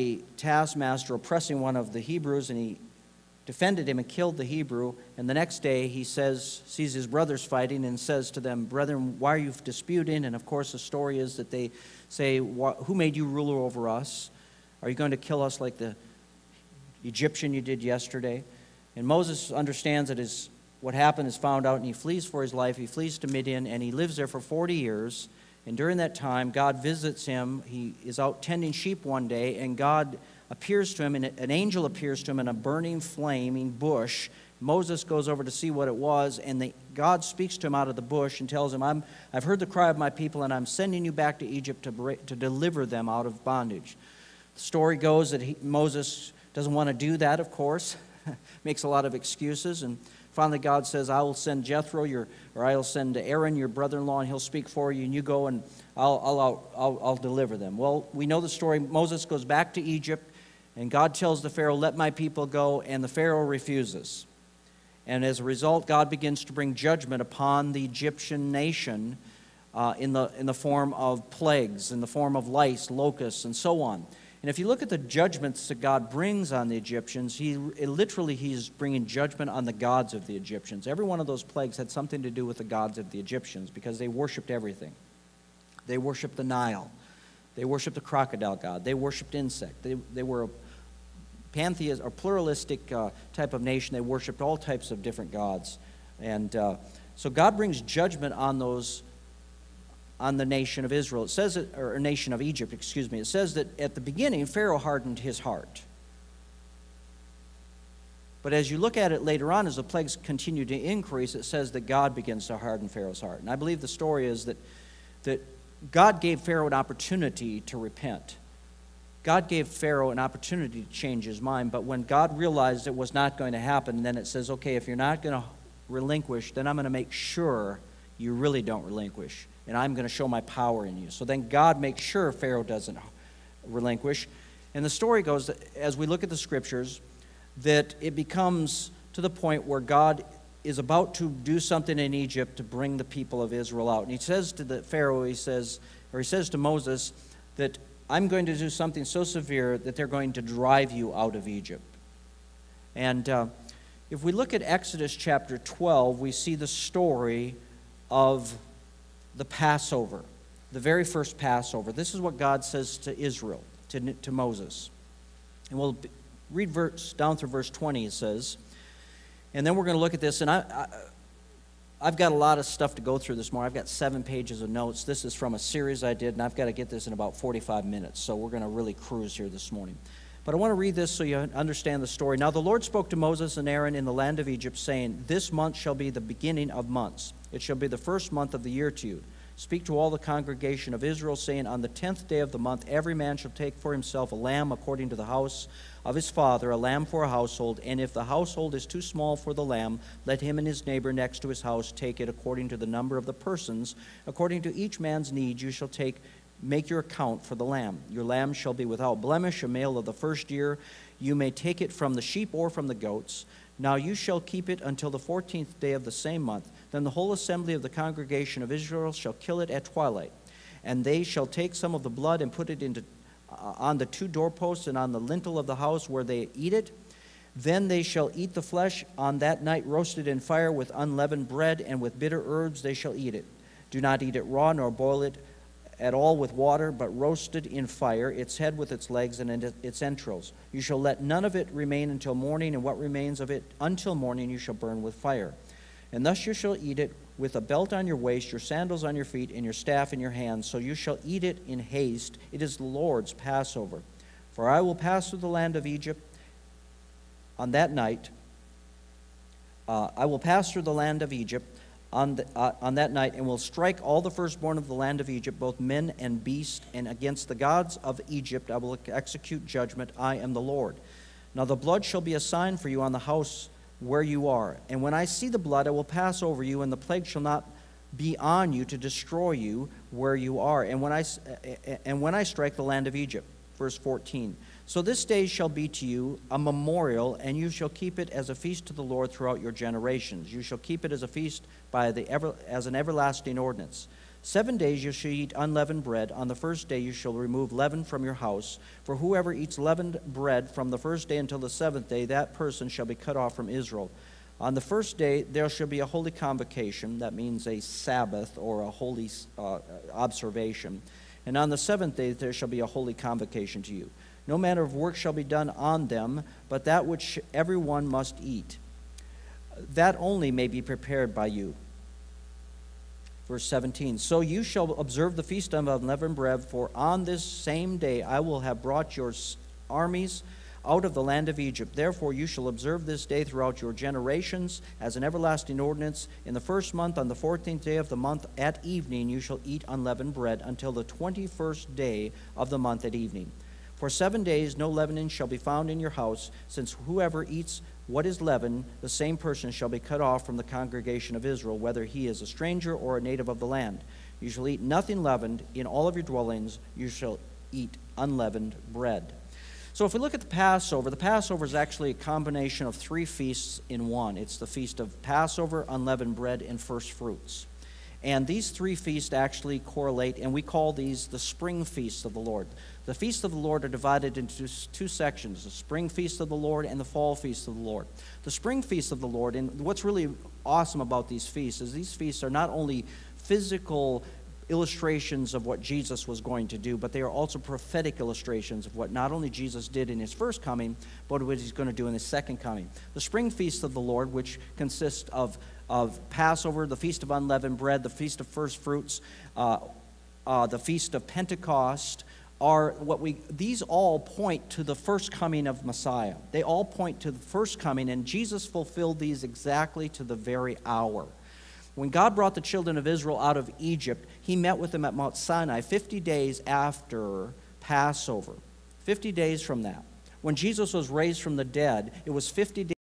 a taskmaster oppressing one of the Hebrews, and he defended him and killed the Hebrew. And the next day he sees his brothers fighting and says to them, "Brethren, why are you disputing?" And of course the story is that they say, "Who made you ruler over us? Are you going to kill us like the Egyptian you did yesterday?" And Moses understands that what happened is found out, and he flees for his life. He flees to Midian, and he lives there for 40 years. And during that time, God visits him. He is out tending sheep one day, and God appears to him, and an angel appears to him in a burning, flaming bush. Moses goes over to see what it was, and God speaks to him out of the bush and tells him, I've heard the cry of my people, and I'm sending you back to Egypt to deliver them out of bondage. The story goes that Moses doesn't want to do that, of course, makes a lot of excuses, and finally God says, "I will send Jethro, or I will send Aaron, your brother-in-law, and he'll speak for you, and you go, and I'll deliver them." Well, we know the story. Moses goes back to Egypt, and God tells the Pharaoh, "Let my people go," and the Pharaoh refuses. And as a result, God begins to bring judgment upon the Egyptian nation in the form of plagues, in the form of lice, locusts, and so on. And if you look at the judgments that God brings on the Egyptians, he's bringing judgment on the gods of the Egyptians. Every one of those plagues had something to do with the gods of the Egyptians because they worshipped everything. They worshipped the Nile. They worshipped the crocodile god. They worshipped insect. They were a pantheist or pluralistic type of nation. They worshipped all types of different gods. And so God brings judgment on the nation of Israel. It says, or nation of Egypt, excuse me. It says that at the beginning, Pharaoh hardened his heart. But as you look at it later on, as the plagues continue to increase, it says that God begins to harden Pharaoh's heart. And I believe the story is that God gave Pharaoh an opportunity to repent. God gave Pharaoh an opportunity to change his mind, but when God realized it was not going to happen, then it says, okay, if you're not going to relinquish, then I'm going to make sure you really don't relinquish, and I'm going to show my power in you. So then God makes sure Pharaoh doesn't relinquish. And the story goes that as we look at the scriptures, that it becomes to the point where God is about to do something in Egypt to bring the people of Israel out. And he says to the Pharaoh, he says to Moses that I'm going to do something so severe that they're going to drive you out of Egypt. And if we look at Exodus chapter 12, we see the story of the Passover, the very first Passover. This is what God says to Israel, to Moses. And we'll read down through verse 20, it says. And then we're going to look at this, and I've got a lot of stuff to go through this morning. I've got 7 pages of notes. This is from a series I did, and I've got to get this in about 45 minutes, so we're going to really cruise here this morning. But I want to read this so you understand the story. Now the Lord spoke to Moses and Aaron in the land of Egypt, saying, "This month shall be the beginning of months. It shall be the first month of the year to you. Speak to all the congregation of Israel, saying, on the 10th day of the month, every man shall take for himself a lamb according to the house of his father, a lamb for a household. And if the household is too small for the lamb, let him and his neighbor next to his house take it according to the number of the persons. According to each man's need, you shall make your account for the lamb. Your lamb shall be without blemish, a male of the first year. You may take it from the sheep or from the goats. Now you shall keep it until the 14th day of the same month. Then the whole assembly of the congregation of Israel shall kill it at twilight. And they shall take some of the blood and put it on the 2 doorposts and on the lintel of the house where they eat it. Then they shall eat the flesh on that night, roasted in fire with unleavened bread, and with bitter herbs they shall eat it. Do not eat it raw, nor boil it at all with water, but roasted in fire, its head with its legs and its entrails. You shall let none of it remain until morning, and what remains of it until morning you shall burn with fire. And thus you shall eat it with a belt on your waist, your sandals on your feet, and your staff in your hands. So you shall eat it in haste. It is the Lord's Passover. For I will pass through the land of Egypt on that night. I will pass through the land of Egypt on that night, and will strike all the firstborn of the land of Egypt, both men and beasts, and against the gods of Egypt I will execute judgment. I am the Lord. Now the blood shall be a sign for you on the house where you are. And when I see the blood, I will pass over you, and the plague shall not be on you to destroy you where you are. And when I strike the land of Egypt. Verse 14. So this day shall be to you a memorial, and you shall keep it as a feast to the Lord throughout your generations. You shall keep it as a feast as an everlasting ordinance. 7 days you shall eat unleavened bread. On the first day you shall remove leaven from your house. For whoever eats leavened bread from the first day until the seventh day, that person shall be cut off from Israel. On the first day there shall be a holy convocation. That means a Sabbath or a holy observation. And on the seventh day there shall be a holy convocation to you. No manner of work shall be done on them, but that which everyone must eat. That only may be prepared by you. Verse 17, so you shall observe the feast of unleavened bread, for on this same day I will have brought your armies out of the land of Egypt. Therefore you shall observe this day throughout your generations as an everlasting ordinance. In the first month, on the 14th day of the month at evening, you shall eat unleavened bread until the 21st day of the month at evening. For 7 days no leavening shall be found in your house, since whoever eats what is leavened, the same person shall be cut off from the congregation of Israel, whether he is a stranger or a native of the land. You shall eat nothing leavened. In all of your dwellings you shall eat unleavened bread. So if we look at the Passover is actually a combination of 3 feasts in one. It's the feast of Passover, unleavened bread, and first fruits. And these 3 feasts actually correlate, and we call these the spring feasts of the Lord. The feasts of the Lord are divided into 2 sections, the spring feast of the Lord and the fall feast of the Lord. The spring feast of the Lord, and what's really awesome about these feasts is these feasts are not only physical illustrations of what Jesus was going to do, but they are also prophetic illustrations of what not only Jesus did in his first coming, but what he's going to do in his second coming. The spring feast of the Lord, which consists of Passover, the Feast of Unleavened Bread, the Feast of First Fruits, the Feast of Pentecost, these all point to the first coming of Messiah. They all point to the first coming, and Jesus fulfilled these exactly to the very hour. When God brought the children of Israel out of Egypt, he met with them at Mount Sinai 50 days after Passover, 50 days from that. When Jesus was raised from the dead, it was 50 days